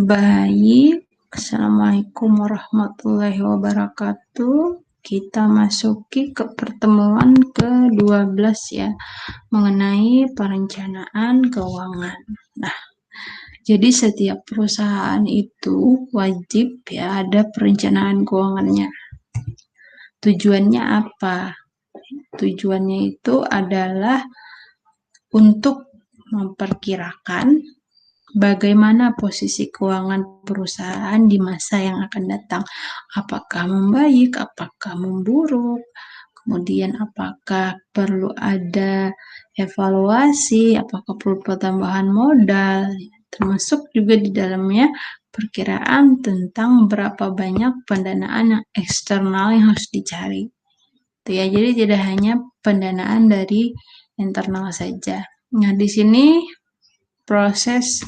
Baik, Assalamualaikum warahmatullahi wabarakatuh. Kita masuki ke pertemuan ke-12 ya, mengenai perencanaan keuangan. Nah, jadi setiap perusahaan itu wajib ya ada perencanaan keuangannya. Tujuannya apa? Tujuannya itu adalah untuk memperkirakan bagaimana posisi keuangan perusahaan di masa yang akan datang. Apakah membaik, apakah memburuk, kemudian apakah perlu ada evaluasi, apakah perlu pertambahan modal, termasuk juga di dalamnya perkiraan tentang berapa banyak pendanaan yang eksternal yang harus dicari. Ya, jadi tidak hanya pendanaan dari internal saja. Nah, di sini proses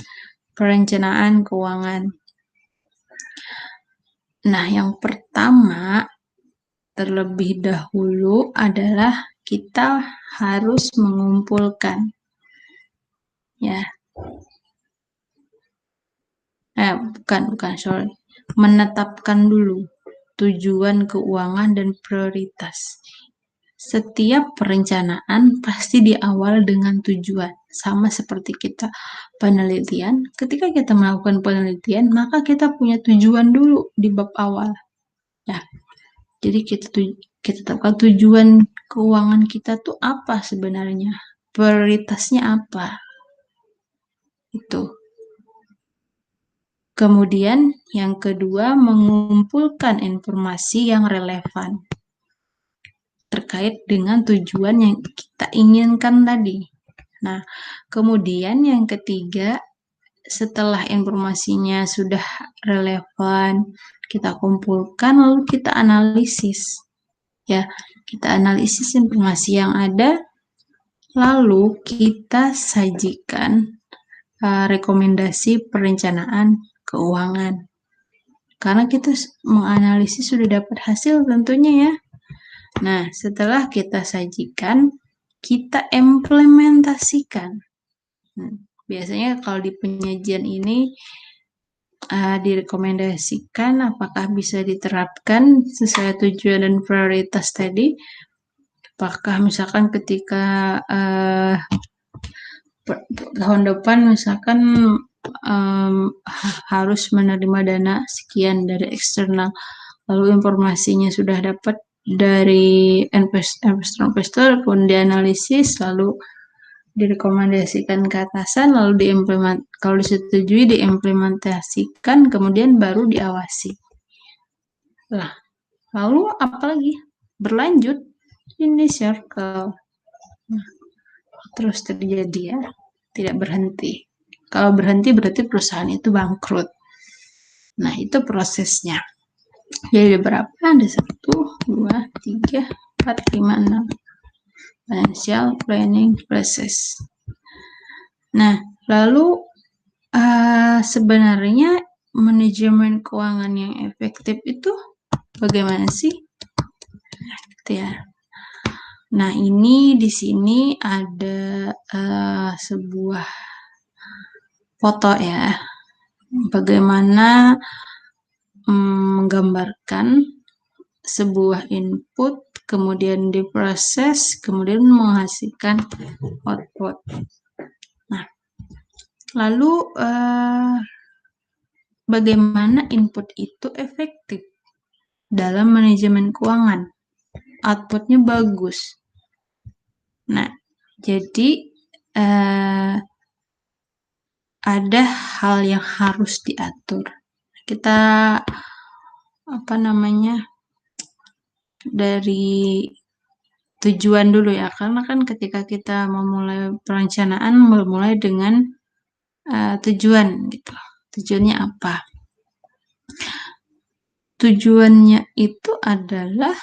perencanaan keuangan. Nah, yang pertama terlebih dahulu adalah kita harus mengumpulkan menetapkan dulu tujuan keuangan dan prioritas. Setiap perencanaan pasti diawal dengan tujuan. Sama seperti kita penelitian, ketika kita melakukan penelitian, maka kita punya tujuan dulu di bab awal. Ya, jadi kita tetapkan tujuan keuangan kita tuh apa sebenarnya, prioritasnya apa, itu. Kemudian yang kedua, mengumpulkan informasi yang relevan terkait dengan tujuan yang kita inginkan tadi. Nah, kemudian yang ketiga, setelah informasinya sudah relevan, kita kumpulkan, lalu kita analisis. Ya, kita analisis informasi yang ada, lalu kita sajikan rekomendasi perencanaan keuangan. Karena kita menganalisis sudah dapat hasil tentunya ya. Nah, setelah kita sajikan, kita implementasikan. Biasanya kalau di penyajian ini direkomendasikan apakah bisa diterapkan sesuai tujuan dan prioritas tadi. Apakah misalkan ketika tahun depan misalkan harus menerima dana sekian dari eksternal, lalu informasinya sudah dapat dari investor, kemudian dianalisis, lalu direkomendasikan ke atasan, lalu kalau disetujui diimplementasikan, kemudian baru diawasi. Lah, lalu apalagi berlanjut ini circle. Nah, terus terjadi ya, tidak berhenti. Kalau berhenti berarti perusahaan itu bangkrut. Nah, itu prosesnya. Jadi berapa? Ada 1, 2, 3, 4, 5, 6. Financial planning process. Nah, lalu sebenarnya manajemen keuangan yang efektif itu bagaimana sih? Gitu ya. Nah, ini di sini ada sebuah foto ya. Bagaimana menggambarkan sebuah input, kemudian diproses, kemudian menghasilkan output. Nah, lalu bagaimana input itu efektif dalam manajemen keuangan? Outputnya bagus. Nah, jadi ada hal yang harus diatur. Kita dari tujuan dulu ya, karena kan ketika kita memulai perencanaan memulai dengan tujuan gitu. Tujuannya apa? Tujuannya itu adalah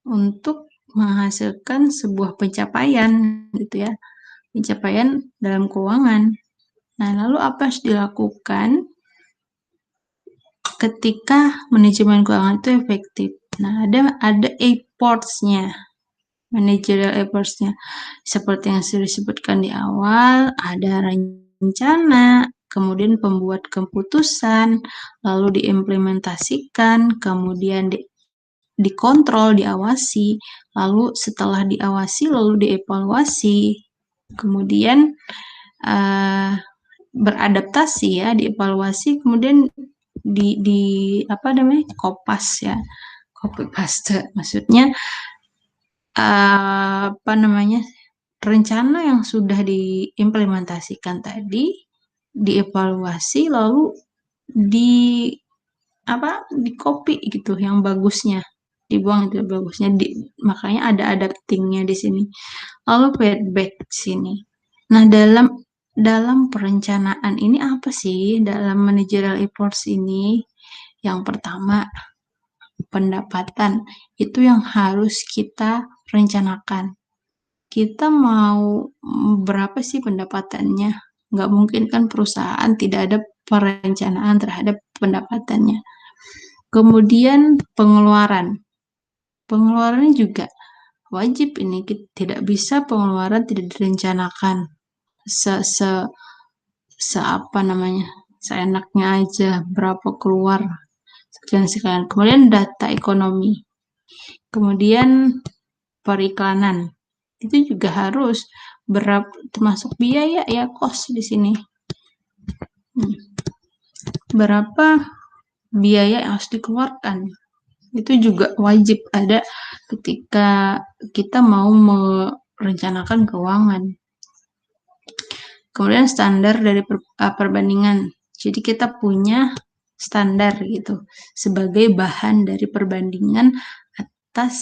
untuk menghasilkan sebuah pencapaian gitu ya, pencapaian dalam keuangan. Nah, lalu apa yang harus dilakukan ketika manajemen keuangan itu efektif? Nah, ada efforts-nya, managerial efforts-nya. Seperti yang sudah disebutkan di awal, ada rencana, kemudian pembuat keputusan, lalu diimplementasikan, kemudian dikontrol, diawasi, lalu setelah diawasi, lalu dievaluasi, kemudian beradaptasi ya, dievaluasi, kemudian di apa namanya, kopas ya, copy paste, maksudnya apa namanya, rencana yang sudah diimplementasikan tadi dievaluasi, lalu di apa, di copy gitu yang bagusnya, dibuang itu bagusnya, makanya ada adaptingnya di sini, lalu feedback di sini. Nah, dalam perencanaan ini apa sih, dalam managerial efforts ini? Yang pertama, pendapatan itu yang harus kita rencanakan. Kita mau berapa sih pendapatannya? Nggak mungkin kan perusahaan tidak ada perencanaan terhadap pendapatannya. Kemudian pengeluaran. Pengeluarannya juga wajib ini, tidak bisa pengeluaran tidak direncanakan. Apa namanya, seenaknya aja berapa keluar sekian. Kemudian data ekonomi. Kemudian periklanan. Itu juga harus termasuk biaya ya, cost di sini. Berapa biaya yang harus dikeluarkan. Itu juga wajib ada ketika kita mau merencanakan keuangan. Kemudian standar dari perbandingan. Jadi kita punya standar gitu sebagai bahan dari perbandingan atas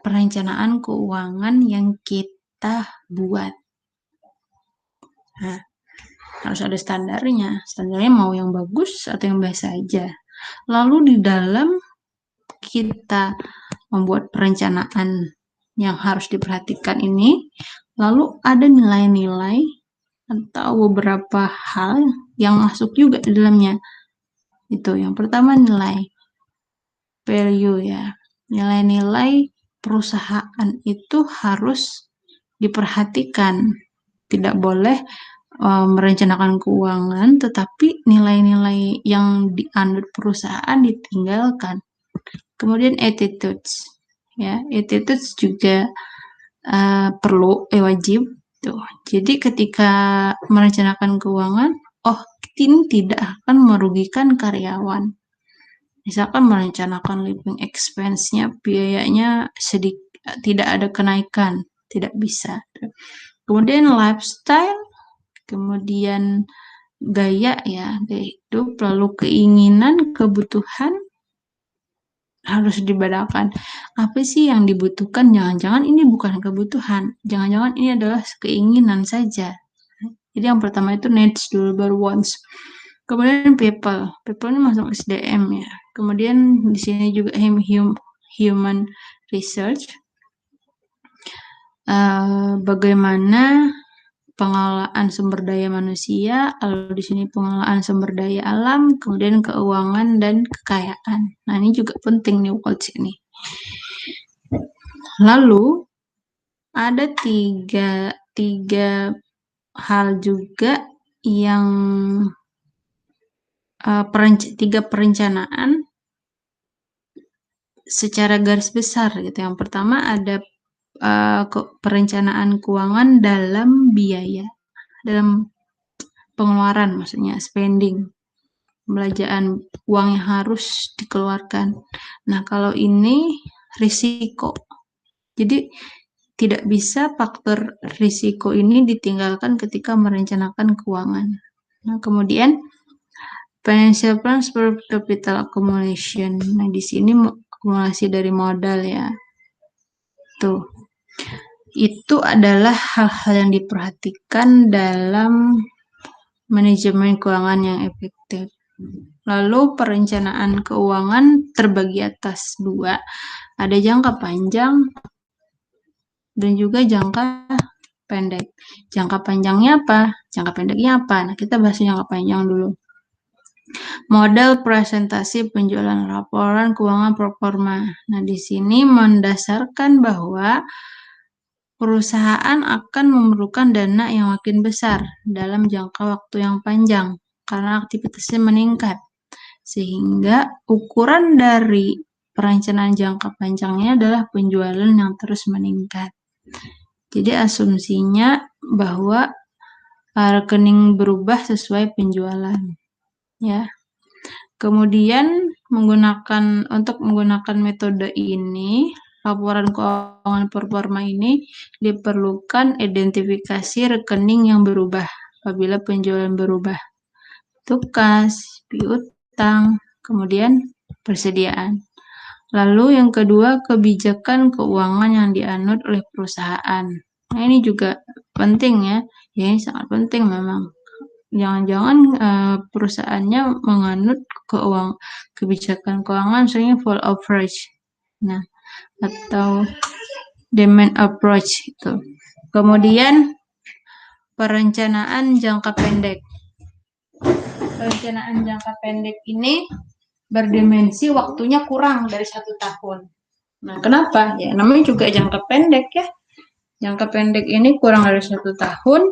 perencanaan keuangan yang kita buat. Nah, harus ada standarnya. Standarnya mau yang bagus atau yang biasa aja. Lalu di dalam kita membuat perencanaan yang harus diperhatikan ini, lalu ada nilai-nilai atau beberapa hal yang masuk juga di dalamnya. Itu yang pertama, nilai value ya. Nilai-nilai perusahaan itu harus diperhatikan. Tidak boleh merencanakan keuangan tetapi nilai-nilai yang dianut perusahaan ditinggalkan. Kemudian attitudes ya, attitudes juga perlu wajib tuh. Jadi ketika merencanakan keuangan, ini tidak akan merugikan karyawan. Misalkan merencanakan living expense-nya, biayanya tidak ada kenaikan, tidak bisa. Kemudian lifestyle, kemudian gaya ya, gaya hidup, lalu keinginan, kebutuhan harus dibedakan. Apa sih yang dibutuhkan? Jangan-jangan ini bukan kebutuhan, jangan-jangan ini adalah keinginan saja. Jadi yang pertama itu needs dulu, baru wants. Kemudian people ini masuk SDM ya. Kemudian di sini juga human research. Bagaimana pengelolaan sumber daya manusia, lalu di sini pengelolaan sumber daya alam, kemudian keuangan dan kekayaan. Nah, ini juga penting nih quotes ini. Lalu ada tiga hal juga yang tiga perencanaan secara garis besar gitu. Yang pertama ada perencanaan keuangan dalam biaya, dalam pengeluaran, maksudnya spending, pembelanjaan uang yang harus dikeluarkan. Nah, kalau ini risiko. Jadi tidak bisa faktor risiko ini ditinggalkan ketika merencanakan keuangan. Nah, kemudian financial plans for capital accumulation. Nah, di sini akumulasi dari modal ya. Tuh. Itu adalah hal-hal yang diperhatikan dalam manajemen keuangan yang efektif. Lalu perencanaan keuangan terbagi atas dua. Ada jangka panjang dan juga jangka pendek. Jangka panjangnya apa? Jangka pendeknya apa? Nah, kita bahas jangka panjang dulu. Model presentasi penjualan laporan keuangan proforma. Nah, di sini mendasarkan bahwa perusahaan akan memerlukan dana yang makin besar dalam jangka waktu yang panjang karena aktivitasnya meningkat. Sehingga ukuran dari perencanaan jangka panjangnya adalah penjualan yang terus meningkat. Jadi asumsinya bahwa rekening berubah sesuai penjualan, ya. Kemudian untuk menggunakan metode ini, laporan keuangan performa ini diperlukan identifikasi rekening yang berubah apabila penjualan berubah. Itu kas, piutang, kemudian persediaan. Lalu yang kedua, kebijakan keuangan yang dianut oleh perusahaan. Nah, ini juga penting ya. Ya, ini sangat penting memang. Jangan-jangan perusahaannya menganut kebijakan keuangan misalnya full approach. Nah, atau demand approach itu. Kemudian perencanaan jangka pendek. Perencanaan jangka pendek ini berdimensi waktunya kurang dari 1 tahun. Nah, kenapa? Ya, namanya juga jangka pendek ya. Jangka pendek ini kurang dari 1 tahun.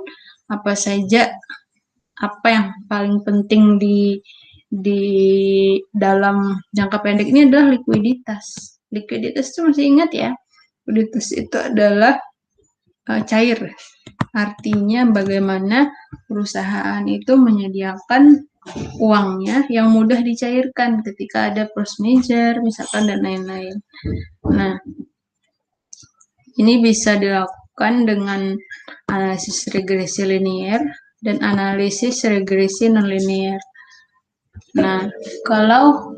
Apa yang paling penting di dalam jangka pendek ini adalah likuiditas. Likuiditas itu masih ingat ya? Likuiditas itu adalah cair. Artinya bagaimana perusahaan itu menyediakan uangnya yang mudah dicairkan ketika ada force majeure misalkan dan lain-lain. Nah, ini bisa dilakukan dengan analisis regresi linier dan analisis regresi nonlinear. Nah, kalau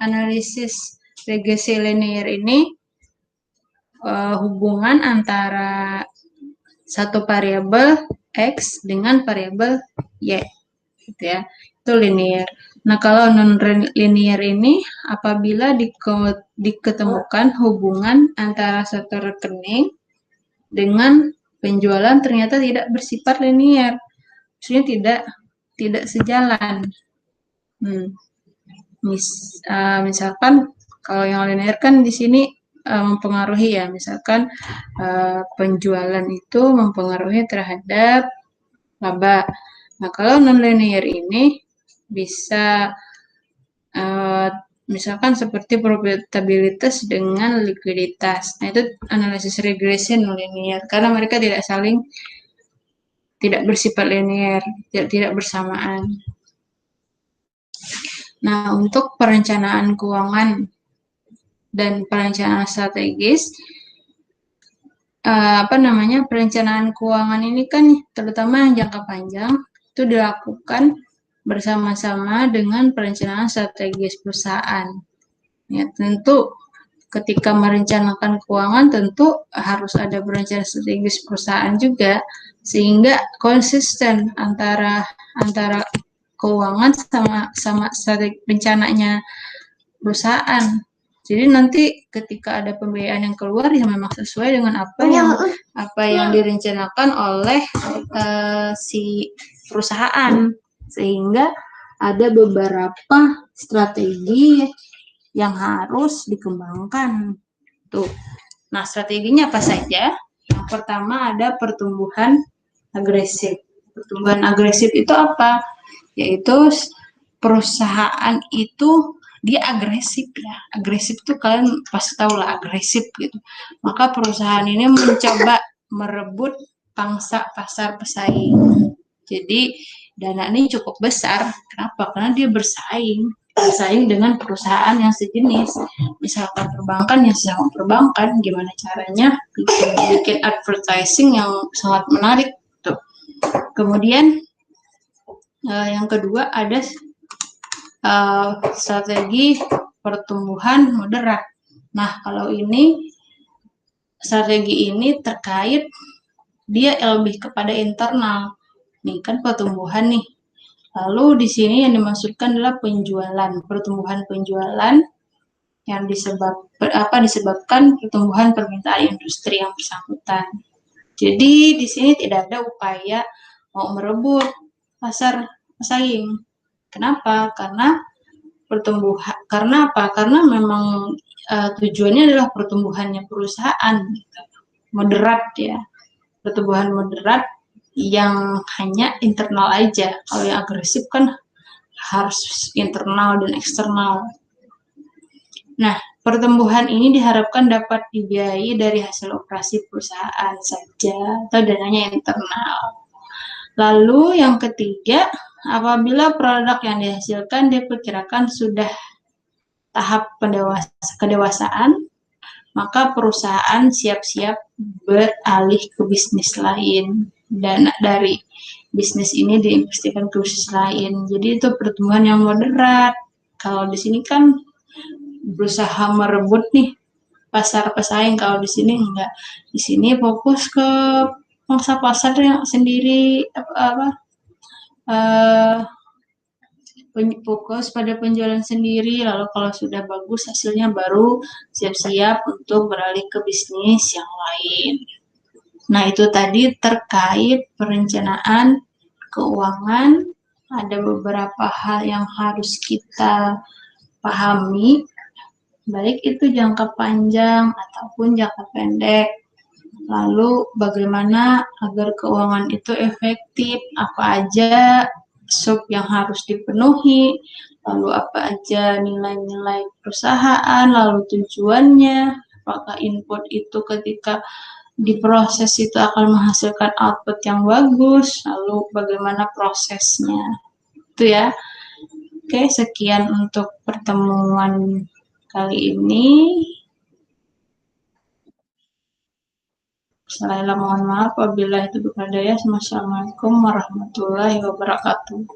analisis regresi linier ini hubungan antara satu variabel X dengan variabel Y, gitu ya, itu linear. Nah, kalau non-linear ini apabila diketemukan hubungan antara satu rekening dengan penjualan ternyata tidak bersifat linear, maksudnya tidak sejalan. Misalkan kalau yang linear kan di sini mempengaruhi ya, misalkan penjualan itu mempengaruhi terhadap laba. Nah, kalau non-linear ini bisa misalkan seperti profitabilitas dengan likuiditas. Nah, itu analisis regresi non-linear karena mereka tidak bersifat linear, tidak bersamaan. Nah, untuk perencanaan keuangan dan perencanaan strategis, perencanaan keuangan ini kan terutama yang jangka panjang itu dilakukan bersama-sama dengan perencanaan strategis perusahaan. Ya, tentu ketika merencanakan keuangan tentu harus ada perencanaan strategis perusahaan juga sehingga konsisten antara keuangan sama strategi rencananya perusahaan. Jadi nanti ketika ada pembiayaan yang keluar ya memang sesuai dengan apa yang direncanakan oleh si perusahaan, sehingga ada beberapa strategi yang harus dikembangkan. Tuh. Nah, strateginya apa saja? Yang pertama ada pertumbuhan agresif. Pertumbuhan agresif itu apa? Yaitu perusahaan itu dia agresif ya. Agresif tuh kalian pasti tahu lah agresif gitu. Maka perusahaan ini mencoba merebut pangsa pasar pesaing. Jadi dana ini cukup besar. Kenapa? Karena dia bersaing dengan perusahaan yang sejenis. Misalkan perbankan yang sama perbankan, gimana caranya bikin advertising yang sangat menarik tuh. Kemudian yang kedua ada strategi pertumbuhan moderat. Nah, kalau strategi ini terkait dia lebih kepada internal. Nih kan pertumbuhan nih. Lalu di sini yang dimaksudkan adalah pertumbuhan penjualan yang disebabkan pertumbuhan permintaan industri yang bersangkutan. Jadi di sini tidak ada upaya mau merebut pasar pesaing. Kenapa? Karena pertumbuhan. Karena apa? Karena memang tujuannya adalah pertumbuhannya perusahaan, gitu. Moderat ya, pertumbuhan moderat yang hanya internal aja. Kalau yang agresif kan harus internal dan eksternal. Nah, pertumbuhan ini diharapkan dapat dibiayai dari hasil operasi perusahaan saja atau dananya internal. Lalu yang ketiga, apabila produk yang dihasilkan diperkirakan sudah tahap kedewasaan, maka perusahaan siap-siap beralih ke bisnis lain. Dan dari bisnis ini diinvestasikan ke bisnis lain. Jadi itu pertumbuhan yang moderat. Kalau di sini kan berusaha merebut nih pasar pesaing, kalau di sini enggak. Di sini fokus ke pangsa pasar yang sendiri apa eh, fokus pada penjualan sendiri, lalu kalau sudah bagus hasilnya baru siap-siap untuk beralih ke bisnis yang lain. Nah, itu tadi terkait perencanaan keuangan. Ada beberapa hal yang harus kita pahami, baik itu jangka panjang ataupun jangka pendek. Lalu bagaimana agar keuangan itu efektif, apa aja sub yang harus dipenuhi, lalu apa aja nilai-nilai perusahaan, lalu tujuannya, apakah input itu ketika diproses itu akan menghasilkan output yang bagus, lalu bagaimana prosesnya. Itu ya. Oke, sekian untuk pertemuan kali ini. Saya mohon maaf apabila itu berada ya. Assalamualaikum warahmatullahi wabarakatuh.